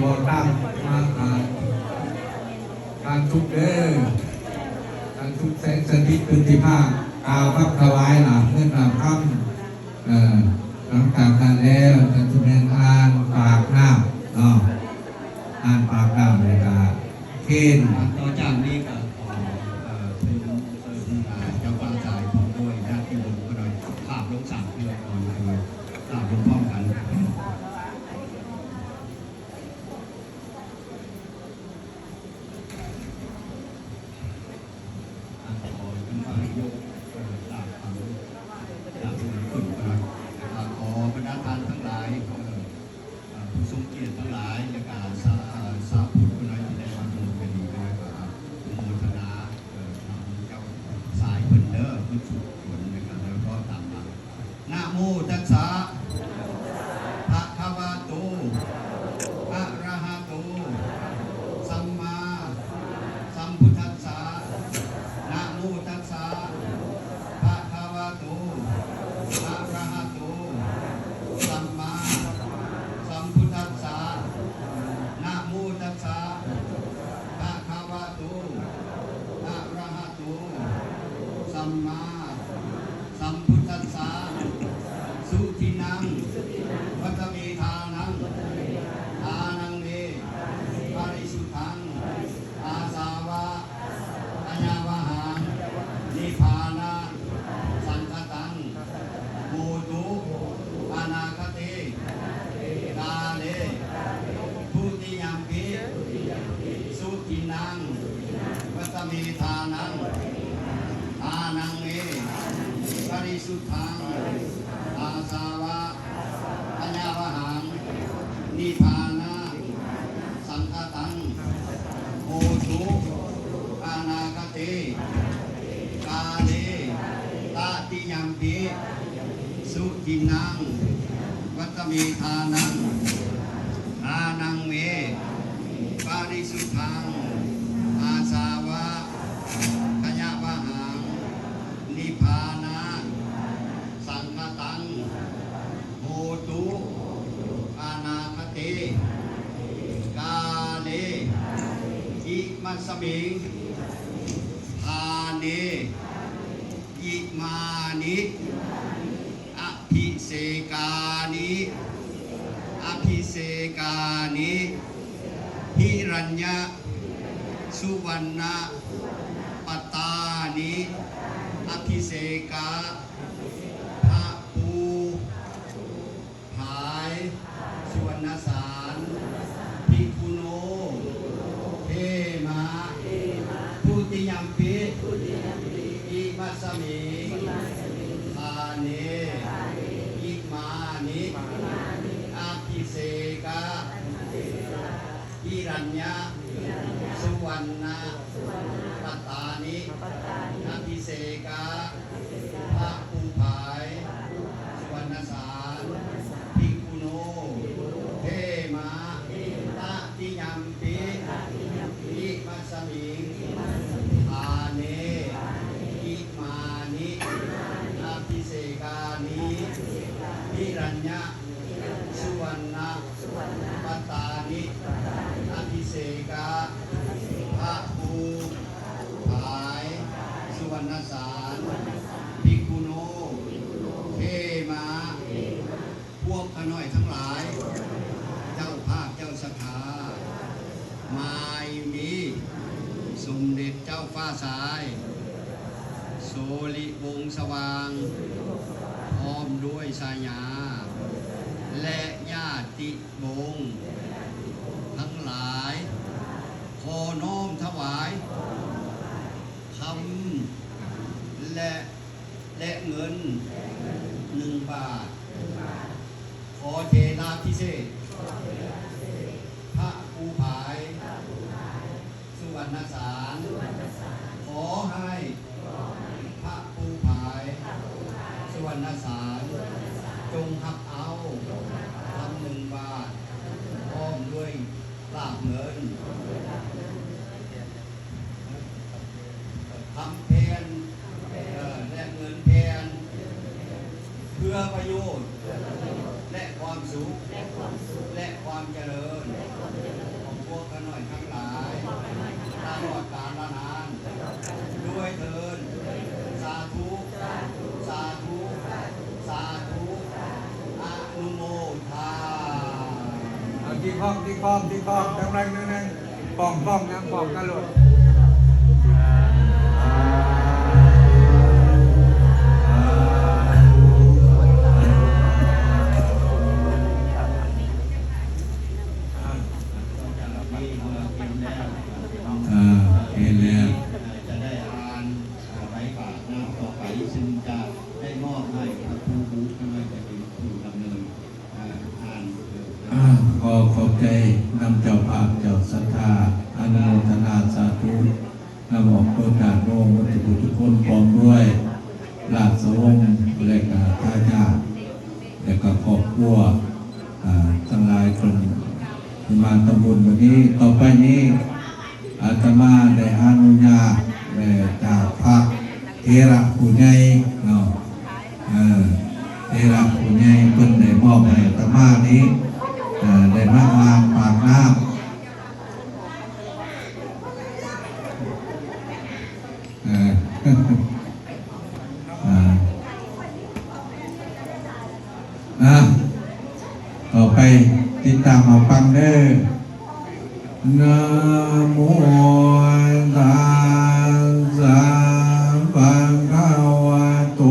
วอตั้งมาการทุกเด้อการทุกแสงสถิตพื้นที่ภาคกาวพับถวายหลังเงินหลังค่ำหลังจากนั้นแล้วจะแสดงอ่านปากน้ำอ่านปากน้ำเลยครับเข่นต่อจากนี้ก็เป็นเจ้าฟ้าสายพร้อมด้วยญาติโยมก็โดยภาพลงสั่งเพื่อก่อนคือภาพลงพร้อมกันขอบรรดาท่านทั้งหลายผู้ทรงเกียรติทั้งหลายและการสาธุคุณที่ได้มาดูกันดีกันนะครับโมทนาเจ้าสายเพิ่นเด้อผู้สุขผลนะครับแล้วก็ตามมานะโมตัสสะภะคะวะโตอะระหะโตสัมมาสัมพุทธัสสะนะโมตัสสะภะคะวะโตอะระหะโตสัมมาสัมพุทธัสสะนะโมตัสสะภะคะวะโตอะระหะโตสัมมาสัมพุทธัสสะสุทินังวัตเมธานังทานังเมปริสุทธังอาสาวะอัญญาวหังนิพพานะสังฆตังโมตุอนาคเตกาเลทุติยัมปิสุทินังวัตเมธานังทานังเมปริสุทธังอาสาวะอัญญาวหังนิพพานะสังฆตังโมตุอนาคเตกาเลตติยัมปิสุทินังวัตเมธานังทานังเมปริสุทธังอาสาวะอัญญาวหังนิพพานะสังฆตังโหตุอนาคเตกาเลอิมัสสมิงทาเนอิมานิอภิเสกานิอภิเสกานิหิรัญญะสุวรรณปตานิอภิเสกาพระภูผายสุวรรณสารภิกขุโนเทมาทุติยัมปิอิมัสสมิงทาเนอิมานิอภิเสกาหิรัญญะสุวรรณปตานิอภิเสกาพระภูผายสุวรรณสารภิกขุโนเทมาตติยัมปิอิมัสสมิงทาเนอิมานิอภิเสกานิหิรัญญะสุวรรณปตานิอภิเสกาพระภูผายสุวรรณสารภิกขุโนเทมาพวกขน้อยทั้งหลายเจ้าภาคเจ้าศรัทธามามีสมเด็จเจ้าฟ้าสายโสลิวงศ์สว่างพร้อมด้วยสายาและญาติวงศ์ทั้งหลายขอน้อมถวายคำและเงิน1 บาทขอเทนาพิเศษพระภูผายสุวรรณสารขอให้พระภูผายสุวรรณสารจงหักเอาคำ1 บาทพร้อมด้วยลาภเงินทำแทนและเงินแทนเพื่อประโยชน์และความสุขและความเจริญ พวกกันหน่อยทั้งหลายตลอดกาลละนานด้วยเถิดสาธุสาธุสาธุอนุโมทา เอาที่คล้องกำลังนั่งป้องยังป้องกันหลุดเห็นแล้ว จะได้อ่านต่อไปบาทหน้าต่อไปซึ่งจะได้มอบให้พระครูบุ๊กไม่ว่าจะเป็นผู้ดำเนินอ่าน ขอขอบใจนำเจ้าภาพเจ้าศรัทธาอนุโมทนาสาธุนำออกโอกาสโน้มวัตถุทุกคนพร้อมด้วยราชวงศ์และก็ทายาทและก็ครอบครัวทั้งหลายคนที่มาทำบุญวันนี้ต่อไปนี้อาตมาได้อนุญาตจากพระเถระผู้ใหญ่เนาะเถระผู้ใหญ่เพิ่นได้มอบให้อาตมานี้ได้มาอ่านปากน้ำต่อไปติดตามเอาฟังเด้อนะโมตัสสะภะคะวะโต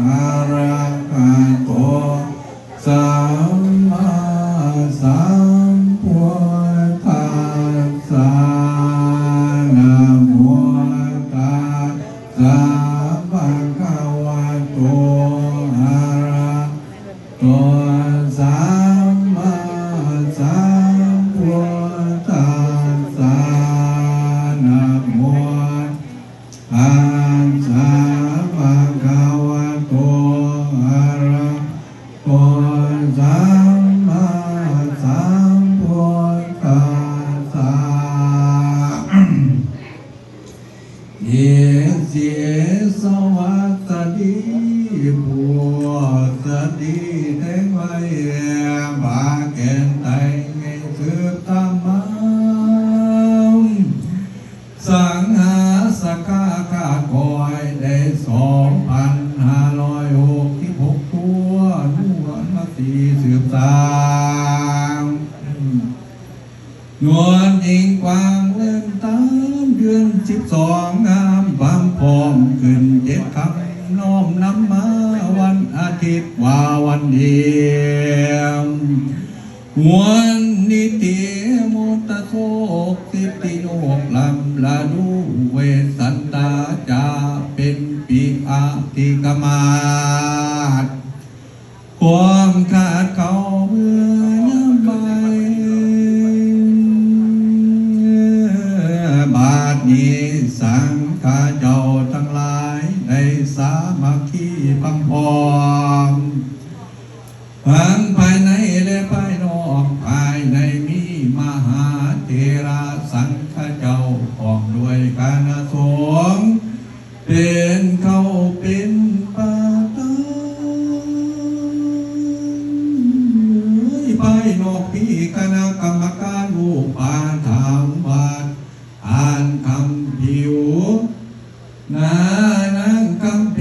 อะระหะโตสัมมาสัมพุทธัสสะนะโมตัสสะภะคะวะโตอะระหะโตสัมมาสัมพุทธัสสะนะโมตัสสะภะคะวะโตอะระหะโตสัมมาสัมพุทธัสสะเยสิสวัสดีบัวสดีแทงไว้บาแก่นไตไงสืบตามมาสังหาสกาคาคอยได้2,566ตัวนู่นมาตีสืบสางนวลยิงกวางเล่นตามเดือน12งามความพร้อมขึ้น7คำน้อมนำมาวันอาทิตย์ว่าวันเดียววันนิติมุตตะโสกสิติโยกลำลาดูเวสันตาจาเป็นปีอาทิกมาศความขาดเขาเมื่อยามใบบาดนี้สังฆาเจ้าทั้งหลายได้สามัคคีพังพร้อมทั้งภายในและภายนอกภายในมีมหาเถระสังฆเจ้าของด้วยคณะสงฆ์เป็นเขาเป็นปาตานภายนอกพี่คณะกรรมการผู้ปาถามวัดอ่านคำผิวนานั่งคำแพ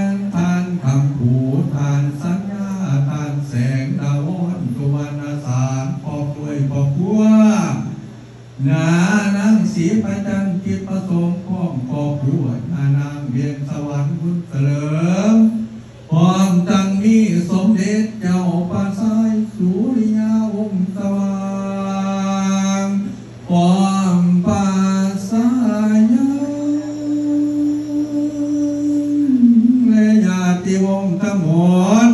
งทานคำผูทานสัญญาทานแสงดาววันตุวรรณสารพอกด้วยพอกบัวนานั่งสีประจันจิตประสงค์พ้องพอกบัวนานางเวียนสวรรค์บุญเสริมพร้อมตั้งมีสมเด็จเจ้าป่าซ้ายสุริยาวงศ์สว่างพร้อมป่าสายและญาติวงศ์ทั้งหมด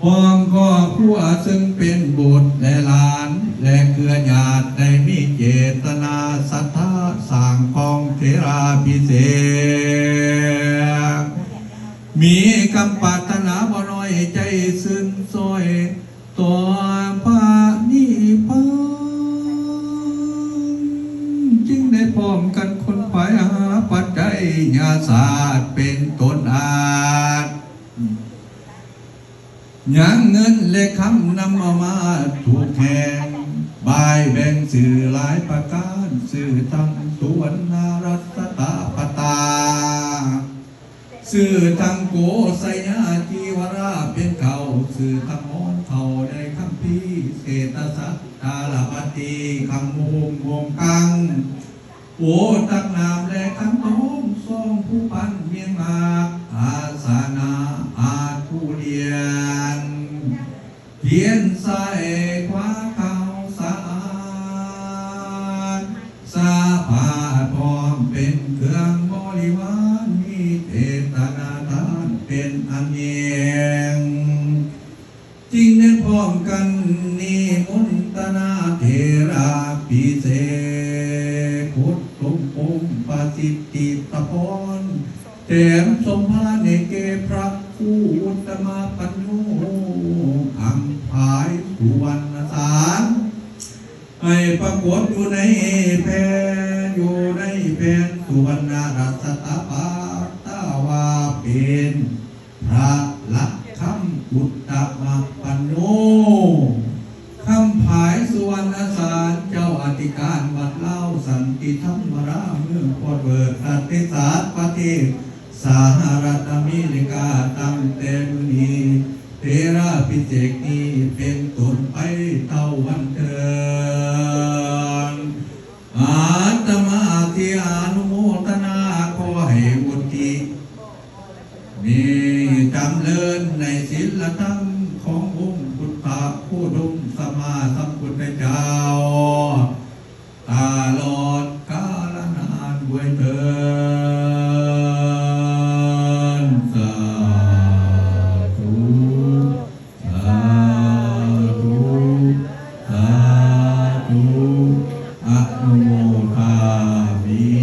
พร้อมครอบครัวซึ่งเป็นบุตรและหลานและเครือญาติได้มีเจตนาศรัทธาสร้างของเทราพิเศษมีคำปรารถนาบ่น้อยใจซึ้งซอยตัวพระนิพพานจึงได้พร้อมกันคนไปหาปัจจัยญาศาสตร์เป็นต้นอาจยังเงินและคำนำเอามาถูกแทง บายแบ่งสื่อหลายประการสื่อทั้งสุวรรณรัตตาปตาสื่อทั้งโกศยาจีวราเป็นเก่าสื่อทั้งมอนเขาในคำพีเศรษฐสัตตาลปฏิคำมุงวงกังโอตักนามและคำต้มทรงผู้ปันเมียงมากอาสานาอาผู้เรียนเพียนใส่ขวาเขาสะอาดสาผาพร้อมเป็นเครื่องบริวารมีเจตนาทานเป็นอันเนียงจริงได้พร้อมกันนิมนตนาเทราปิเสพุทธุมปุมปฏิติตะพรเต็มสมภารเนเกพระผู้อุตมะปัญโยคำภายสุวรรณสารให้ปรากฏอยู่ในแผ่นอยู่ในแผ่นสุวรรณรัตตาปาตาวาเป็นพระลักษณ์คำอุตตมะปัญโยคำภายสุวรรณสารเจ้าอธิการวัดเล่าสันติธรรมราเมืองโคตรเบิดประเทศสาประเทศสหรัฐอเมริกาตั้งแต่มื้อนี้เทราพิเศษนี้เป็นต้นไปเท่าวันเถิดอาตมาที่อนุโมทนาขอให้วุฒิมีจำเริญในศีลธรรมขององค์พุทธะผู้ดมสมมาสัมพุทธเจ้าตลอดกาลนานด้วยเถิดสาธุสาธุสาธุอนุโมทามิ